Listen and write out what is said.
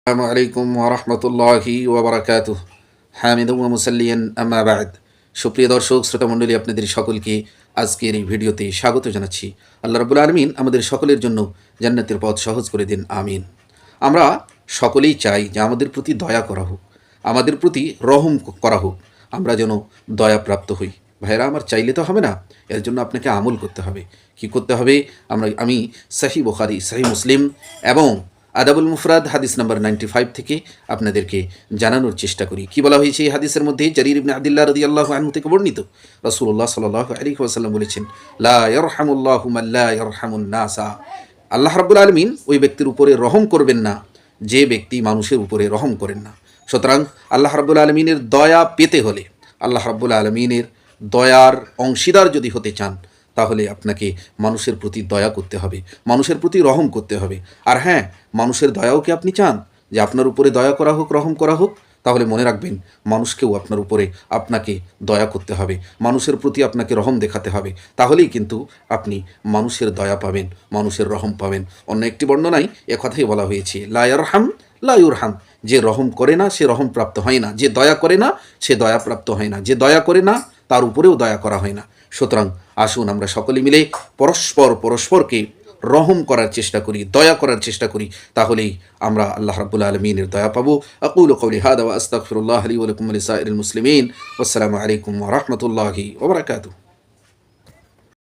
আসসালামু আলাইকুম ওয়া রাহমাতুল্লাহি ওয়া বারাকাতুহু। হামিদুম ওয়া মুসাল্লিয়ান আম্মা বা'দ। সুপ্রিয় দর্শক শ্রোতা মণ্ডলী, আপনাদের সকলকে আজকের এই ভিডিওতে স্বাগত জানাচ্ছি। আল্লাহ রাব্বুল আলামিন আমাদের সকলের জন্য জান্নাতের পথ সহজ করে দিন, আমিন। আমরা সকলেই চাই যে আমাদের প্রতি দয়া করা হোক, আমাদের প্রতি রহম করা হোক, আমরা যেন দয়াপ্রাপ্ত হই। ভাইরা আমার, চাইলে তো হবে না, এর জন্য আপনাকে আমল করতে হবে। কি করতে হবে? আমি সহিহ বুখারী, সহিহ মুসলিম এবং আদাবুল মুফরাদ হাদিস নাম্বার 95 থেকে আপনাদেরকে জানানোর চেষ্টা করি। কি বলা হয়েছে এই হাদিসের মধ্যে? জারির ইবনে আব্দুল্লাহ রাদিয়াল্লাহু আনহু থেকে বর্ণিত, রাসূলুল্লাহ সাল্লাল্লাহু আলাইহি ওয়াসাল্লাম বলেছেন, লা ইয়ারহামুল্লাহু মান লা ইয়ারহামুন নাসা। আল্লাহ রাব্বুল আলামিন ওই ব্যক্তির উপরে রহম করবেন না যে ব্যক্তি মানুষের উপরে রহম করেন না। সুতরাং আল্লাহ রাব্বুল আলামিনের দয়া পেতে হলে, আল্লাহ রাব্বুল আলামিনের দয়ার অংশীদার যদি হতে চান, তাহলে আপনাকে মানুষের প্রতি দয়া করতে হবে, মানুষের প্রতি রহম করতে হবে। আর হ্যাঁ, মানুষের দয়াও কি আপনি চান যে আপনার উপরে দয়া করা হোক, রহম করা হোক? তাহলে মনে রাখবেন, মানুষকেও আপনার উপরে আপনাকে দয়া করতে হবে, মানুষের প্রতি আপনাকে রহম দেখাতে হবে। তাহলেই কিন্তু আপনি মানুষের দয়া পাবেন, মানুষের রহম পাবেন। অন্য একটি বর্ণনায় কথাই বলা হয়েছে, লা ইয়ারহাম লা ইউরহাম। যে রহম করে না সে রহম প্রাপ্ত হয় না, যে দয়া করে না সে দয়া প্রাপ্ত হয় না, যে দয়া করে না তার উপরেও দয়া করা হয় না। সুতরাং আসুন আমরা সকলে মিলে পরস্পরকে রহম করার চেষ্টা করি, দয়া করার চেষ্টা করি, তাহলেই আমরা আল্লাহ রাব্বুল আলামিনের দয়া পাবো। আকুলু কওলি হাদা ওয়া আস্তাগফিরুল্লাহ লি ওয়া লাকুম ওয়া লিসাইরিল মুসলিমিন। ওয়াসসালামু আলাইকুম ওয়া রাহমাতুল্লাহি ওয়া বারাকাতুহু।